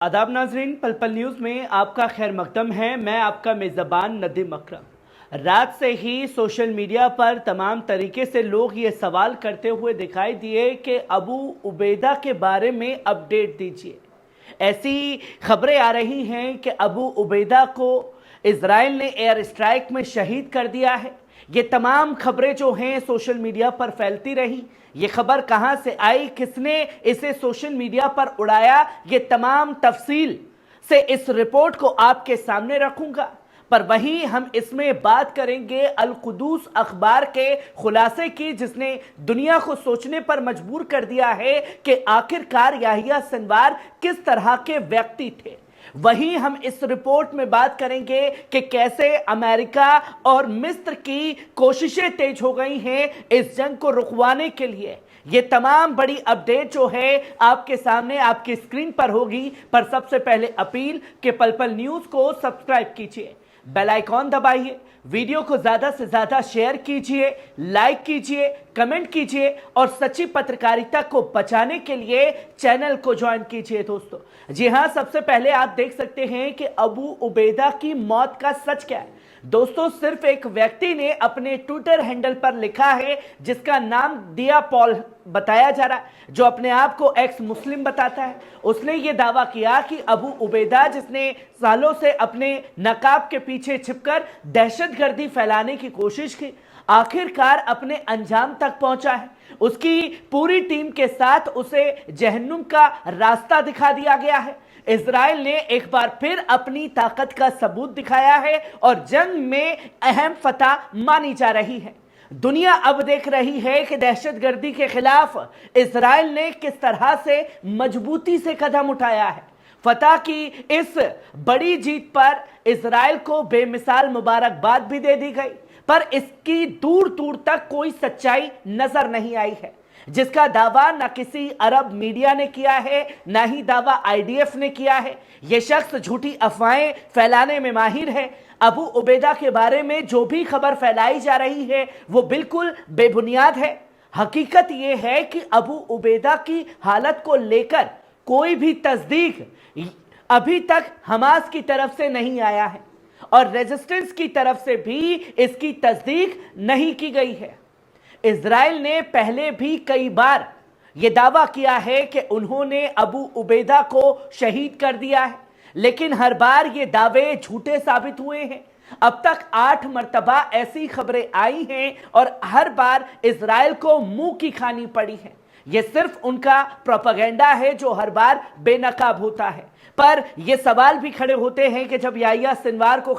आदाब नाजरीन, पल पल न्यूज़ में आपका खैर मकदम है। मैं आपका मेज़बान नदीम अकरम। रात से ही सोशल मीडिया पर तमाम तरीके से लोग ये सवाल करते हुए दिखाई दिए कि अबू उबैदा के बारे में अपडेट दीजिए। ऐसी खबरें आ रही हैं कि अबू उबैदा को इजराइल ने एयर स्ट्राइक में शहीद कर दिया है। ये तमाम खबरें जो हैं सोशल मीडिया पर फैलती रही। ये खबर कहां से आई, किसने इसे सोशल मीडिया पर उड़ाया, ये तमाम तफसील से इस रिपोर्ट को आपके सामने रखूंगा। पर वहीं हम इसमें बात करेंगे अल कुदूस अखबार के खुलासे की, जिसने दुनिया को सोचने पर मजबूर कर दिया है कि आखिरकार याहिया सिनवार किस तरह के व्यक्ति थे। वहीं हम इस रिपोर्ट में बात करेंगे कि कैसे अमेरिका और मिस्र की कोशिशें तेज हो गई हैं इस जंग को रुकवाने के लिए। ये तमाम बड़ी अपडेट जो है आपके सामने आपकी स्क्रीन पर होगी। पर सबसे पहले अपील कि पल पल न्यूज़ को सब्सक्राइब कीजिए, बेल आइकॉन दबाइए, वीडियो को ज़्यादा से ज़्यादा शेयर कीजिए, लाइक कीजिए, कमेंट कीजिए और सच्ची पत्रकारिता को बचाने के लिए चैनल को ज्वाइन कीजिए। दोस्तों जी हाँ, सबसे पहले आप देख सकते हैं कि अबू उबैदा की मौत का सच क्या है। दोस्तों, सिर्फ एक व्यक्ति ने अपने ट्विटर हैंडल पर लिखा है, जिसका नाम दिया पॉल बताया जा रहा है, जो अपने आप को एक्स मुस्लिम बताता है। उसने ये दावा किया कि अबू उबैदा, जिसने सालों से अपने नकाब के पीछे छिपकर दहशतगर्दी फैलाने की कोशिश की, आखिरकार अपने अंजाम तक पहुंचा है। उसकी पूरी टीम के साथ उसे जहन्नुम का रास्ता दिखा दिया गया है। इजराइल ने एक बार फिर अपनी ताकत का सबूत दिखाया है और जंग में अहम फतह मानी जा रही है। दुनिया अब देख रही है कि दहशतगर्दी के खिलाफ इजराइल ने किस तरह से मजबूती से कदम उठाया है। फतह की इस बड़ी जीत पर इजराइल को बेमिसाल मुबारकबाद भी दे दी गई, पर इसकी दूर दूर तक कोई सच्चाई नजर नहीं आई है, जिसका दावा न किसी अरब मीडिया ने किया है, न ही दावा आईडीएफ ने किया है। यह शख्स झूठी अफवाहें फैलाने में माहिर है। अबू उबैदा के बारे में जो भी खबर फैलाई जा रही है वो बिल्कुल बेबुनियाद है। हकीकत यह है कि अबू उबैदा की हालत को लेकर कोई भी तस्दीक अभी तक हमास की तरफ से नहीं आया है और रेजिस्टेंस की तरफ से भी इसकी तस्दीक नहीं की गई है। इजराइल ने पहले भी कई बार यह दावा किया है कि उन्होंने अबू उबैदा को शहीद कर दिया है, लेकिन हर बार ये दावे झूठे साबित हुए हैं। अब तक 8 मर्तबा ऐसी खबरें आई हैं और हर बार इजराइल को मुंह की खानी पड़ी है। यह सिर्फ उनका प्रोपेगेंडा है जो हर बार बेनकाब होता है। पर यह सवाल भी खड़े होते हैं कि जब याहिया सिनवार को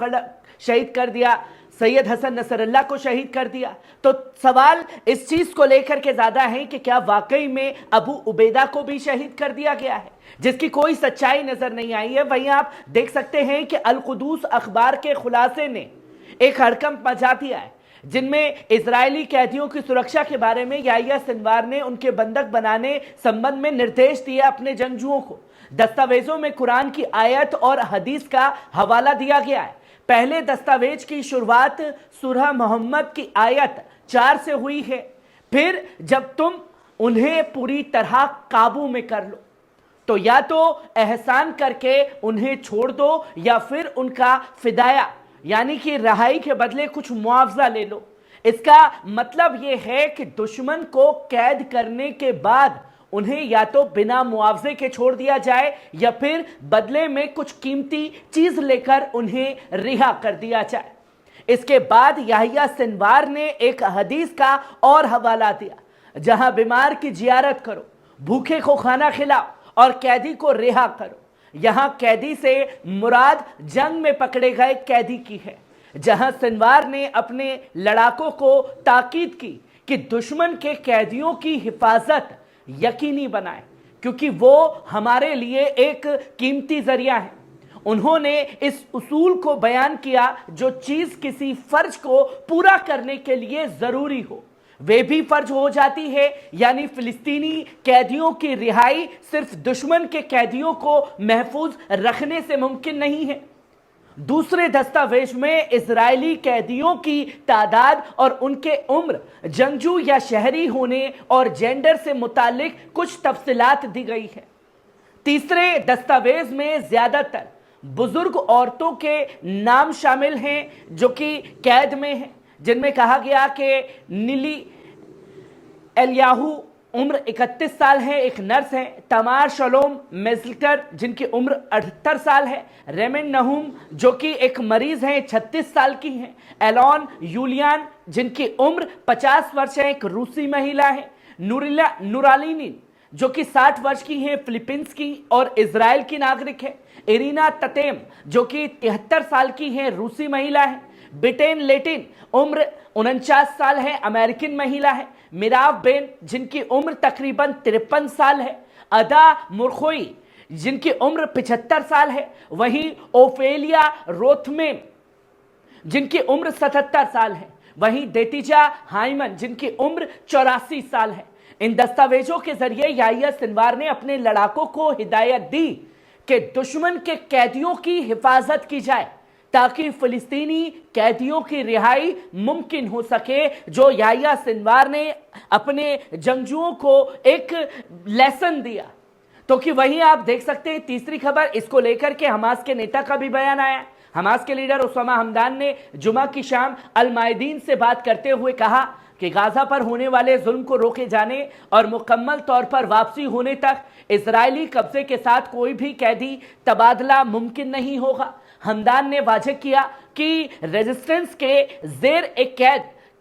शहीद कर दिया, सैयद हसन नसरल्लाह को शहीद कर दिया, तो सवाल इस चीज को लेकर के ज्यादा है कि क्या वाकई में अबू उबैदा को भी शहीद कर दिया गया है, जिसकी कोई सच्चाई नजर नहीं आई है। वहीं आप देख सकते हैं कि अल कुदूस अखबार के खुलासे ने एक हड़कंप मचा दिया है, जिनमें इजरायली कैदियों की सुरक्षा के बारे में याहिया सिनवार ने उनके बंधक बनाने संबंध में निर्देश दिए अपने जंगजुओं को। दस्तावेजों में कुरान की आयत और हदीस का हवाला दिया गया है। पहले दस्तावेज की शुरुआत सूरह मोहम्मद की आयत 4 से हुई है। फिर जब तुम उन्हें पूरी तरह काबू में कर लो तो या तो एहसान करके उन्हें छोड़ दो या फिर उनका फिदाया यानी कि रिहाई के बदले कुछ मुआवजा ले लो। इसका मतलब यह है कि दुश्मन को कैद करने के बाद उन्हें या तो बिना मुआवजे के छोड़ दिया जाए या फिर बदले में कुछ कीमती चीज लेकर उन्हें रिहा कर दिया जाए। इसके बाद याहिया सिनवार ने एक हदीस का और हवाला दिया, जहां बीमार की जियारत करो, भूखे को खाना खिलाओ और कैदी को रिहा करो। यहां कैदी से मुराद जंग में पकड़े गए कैदी की है, जहां सिनवार ने अपने लड़ाकों को ताकीद की कि दुश्मन के कैदियों की हिफाजत यकीनी बनाए, क्योंकि वो हमारे लिए एक कीमती जरिया है। उन्होंने इस उसूल को बयान किया, जो चीज किसी फर्ज को पूरा करने के लिए जरूरी हो वे भी फर्ज हो जाती है, यानी फिलिस्तीनी कैदियों की रिहाई सिर्फ दुश्मन के कैदियों को महफूज रखने से मुमकिन नहीं है। दूसरे दस्तावेज में इजरायली कैदियों की तादाद और उनके उम्र, जंगजू या शहरी होने और जेंडर से मुतालिक कुछ तफसीलात दी गई है। तीसरे दस्तावेज में ज्यादातर बुजुर्ग औरतों के नाम शामिल हैं जो कि कैद में हैं, जिनमें कहा गया कि नीली एलियाहू उम्र 31 साल है, एक नर्स है। तमार शलोम मेजल्टर जिनकी उम्र 78 साल है। रेमेन नहूम जो कि एक मरीज हैं, 36 साल की हैं। एलॉन यूलियान जिनकी उम्र 50 वर्ष है, एक रूसी महिला है। नूरालिनी जो कि 60 वर्ष की है, फिलीपींस की और इजराइल की नागरिक है। इरीना ततेम जो कि 73 साल की है, रूसी महिला है। बिटेन लेटिन उम्र 49 साल है, अमेरिकन महिला है। मिराव बेन जिनकी उम्र तकरीबन 53 साल है। अदा मुरखोई जिनकी उम्र 75 साल है। वहीं ओफेलिया रोथमेम जिनकी उम्र 77 साल है। वहीं देतिजा हाइमन जिनकी उम्र 84 साल है। इन दस्तावेजों के जरिए याहिया सिनवार ने अपने लड़ाकों को हिदायत दी कि दुश्मन के कैदियों की हिफाजत की जाए ताकि फिलिस्तीनी कैदियों की रिहाई मुमकिन हो सके, जो याहिया सिनवार ने अपने जंगजुओं को एक लेसन दिया। तो कि वहीं आप देख सकते हैं तीसरी खबर इसको लेकर के हमास के नेता का भी बयान आया। हमास के लीडर उसामा हमदान ने जुमा की शाम अल मायदीन से बात करते हुए कहा कि गाजा पर होने वाले जुल्म को रोके जाने और मुकम्मल तौर पर वापसी होने तक इजरायली कब्जे के साथ कोई भी कैदी तबादला मुमकिन नहीं होगा। हमदान ने वाज़ेह किया कि रेजिस्टेंस के जेर एक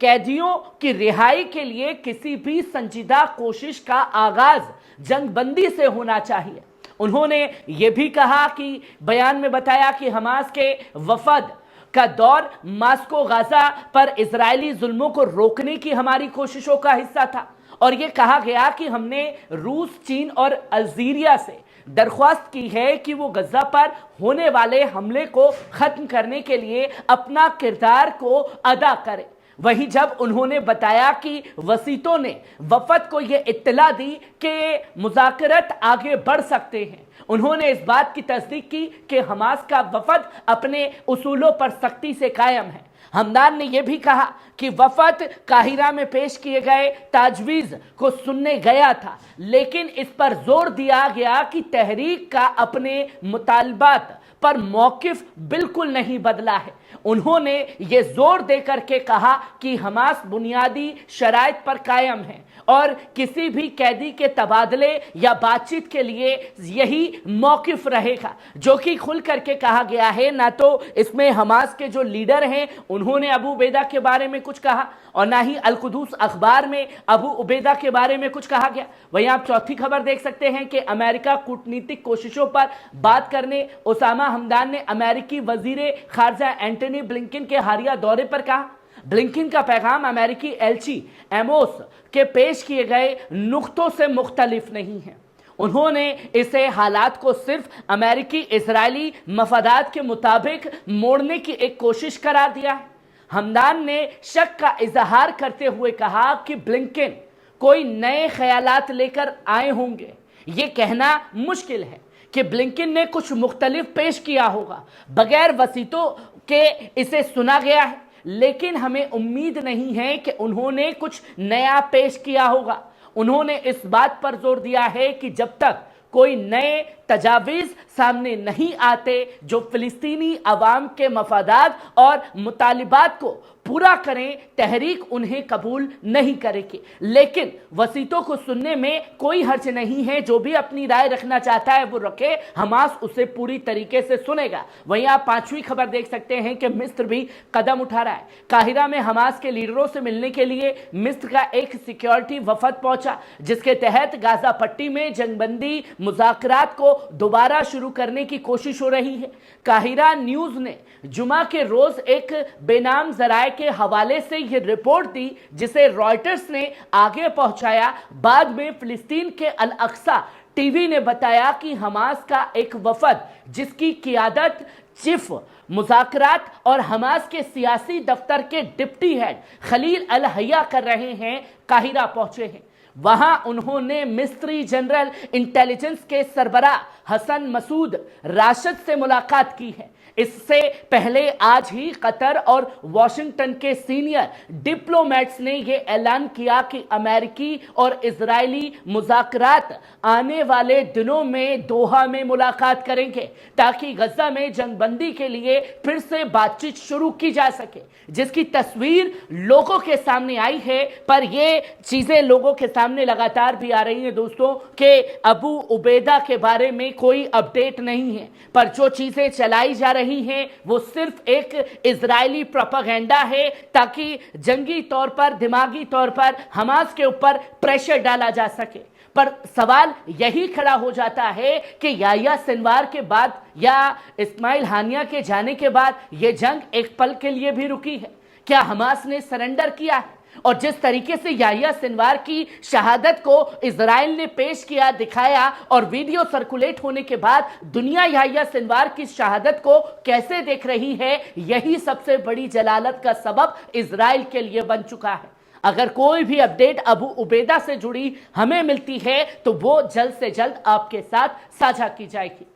कैदियों की रिहाई के लिए किसी भी संजीदा कोशिश का आगाज जंगबंदी से होना चाहिए। उन्होंने ये भी कहा कि बयान में बताया कि हमास के वफद का दौर मास्को गाजा पर इजरायली जुल्मों को रोकने की हमारी कोशिशों का हिस्सा था और यह कहा गया कि हमने रूस, चीन और अल्जीरिया से दरख्वास्त की है कि वो गजा पर होने वाले हमले को खत्म करने के लिए अपना किरदार को अदा करें। वहीं जब उन्होंने बताया कि वसीतों ने वफद को यह इत्तला दी कि मुज़ाकरत आगे बढ़ सकते हैं, उन्होंने इस बात की तस्दीक की कि हमास का वफद अपने उसूलों पर सख्ती से कायम है। हमदान ने यह भी कहा कि वफद काहिरा में पेश किए गए ताजवीज़ को सुनने गया था, लेकिन इस पर जोर दिया गया कि तहरीक का अपने मुतालबात पर मौकिफ बिल्कुल नहीं बदला है। उन्होंने ये जोर देकर के कहा कि हमास बुनियादी शराइत पर कायम है और किसी भी कैदी के तबादले या बातचीत के लिए यही मौकिफ रहेगा, जो कि खुल करके कहा गया है। ना तो इसमें हमास के जो लीडर हैं उन्होंने अबू उबैदा के बारे में कुछ कहा और ना ही अल कुदूस अखबार में अबू उबैदा के बारे में कुछ कहा गया। वहीं आप चौथी खबर देख सकते हैं कि अमेरिका कूटनीतिक कोशिशों पर बात करने उसामा हमदान ने अमेरिकी वजीर खारजा एंटनी ब्लिंकन के हालिया दौरे पर कहा। ब्लिंकन का पैगाम अमेरिकी एलची एमोस के पेश किए गए नुक्तों से मुख्तलिफ नहीं है। उन्होंने इसे हालात को सिर्फ अमेरिकी इजरायली मफादात के मुताबिक मोड़ने की एक कोशिश करार दिया है। हमदान ने शक का इजहार करते हुए कहा कि ब्लिंकन कोई नए ख्यालात लेकर आए होंगे। ये कहना मुश्किल है कि ब्लिंकन ने कुछ मुख्तलिफ पेश किया होगा। बगैर वसीतों के इसे सुना गया है, लेकिन हमें उम्मीद नहीं है कि उन्होंने कुछ नया पेश किया होगा। उन्होंने इस बात पर जोर दिया है कि जब तक कोई नए तजावीज़ सामने नहीं आते जो फिलिस्तीनी अवाम के मफादात और मुतालिबात को पूरा करें, तहरीक उन्हें कबूल नहीं करेगी। लेकिन वसीतों को सुनने में कोई हर्ज नहीं है। जो भी अपनी राय रखना चाहता है वो रखे, हमास उसे पूरी तरीके से सुनेगा। वहीं आप पांचवी खबर देख सकते हैं कि मिस्र भी कदम उठा रहा है। काहिरा में हमास के लीडरों से मिलने के लिए मिस्र का एक सिक्योरिटी वफद पहुंचा, जिसके तहत गाजा पट्टी में जंगबंदी मुज़ाकरात को दोबारा शुरू करने की कोशिश हो रही है। काहिरा न्यूज ने जुमा के रोज एक बेनाम जराये के हवाले से यह रिपोर्ट दी, जिसे रॉयटर्स ने आगे पहुंचाया। बाद में फिलिस्तीन के अल अक्सा टीवी ने बताया कि हमास का एक वफद, जिसकी क़ियादत चीफ मुज़ाकरात और हमास के सियासी दफ्तर के डिप्टी हेड खलील अल हया कर रहे हैं, काहिरा पहुंचे हैं। वहां उन्होंने मिस्री जनरल इंटेलिजेंस के सरबराह हसन मसूद राशिद से मुलाकात की है। इससे पहले आज ही कतर और वॉशिंगटन के सीनियर डिप्लोमेट्स ने यह ऐलान किया कि अमेरिकी और इजरायली मुज़ाकरात आने वाले दिनों में दोहा में मुलाकात करेंगे ताकि गजा में जंगबंदी के लिए फिर से बातचीत शुरू की जा सके, जिसकी तस्वीर लोगों के सामने आई है। पर ये चीजें लोगों के सामने लगातार भी आ रही हैं दोस्तों कि अबू उबैदा के बारे में कोई अपडेट नहीं है, पर जो चीजें चलाई जा रही हैं वो सिर्फ एक इजरायली प्रोपेगेंडा है ताकि जंगी तौर पर, दिमागी तौर पर हमास के ऊपर प्रेशर डाला जा सके। पर सवाल यही खड़ा हो जाता है कि याह्या सिनवार के बाद या इस्माइल हानिया के जाने के बाद यह जंग एक पल के लिए भी रुकी है? क्या हमास ने सरेंडर किया है? और जिस तरीके से याह्या सिनवार की शहादत को इजराइल ने पेश किया, दिखाया और वीडियो सर्कुलेट होने के बाद दुनिया याह्या सिनवार की शहादत को कैसे देख रही है, यही सबसे बड़ी जलालत का सबब इजराइल के लिए बन चुका है। अगर कोई भी अपडेट अबू उबैदा से जुड़ी हमें मिलती है तो वो जल्द से जल्द आपके साथ साझा की जाएगी।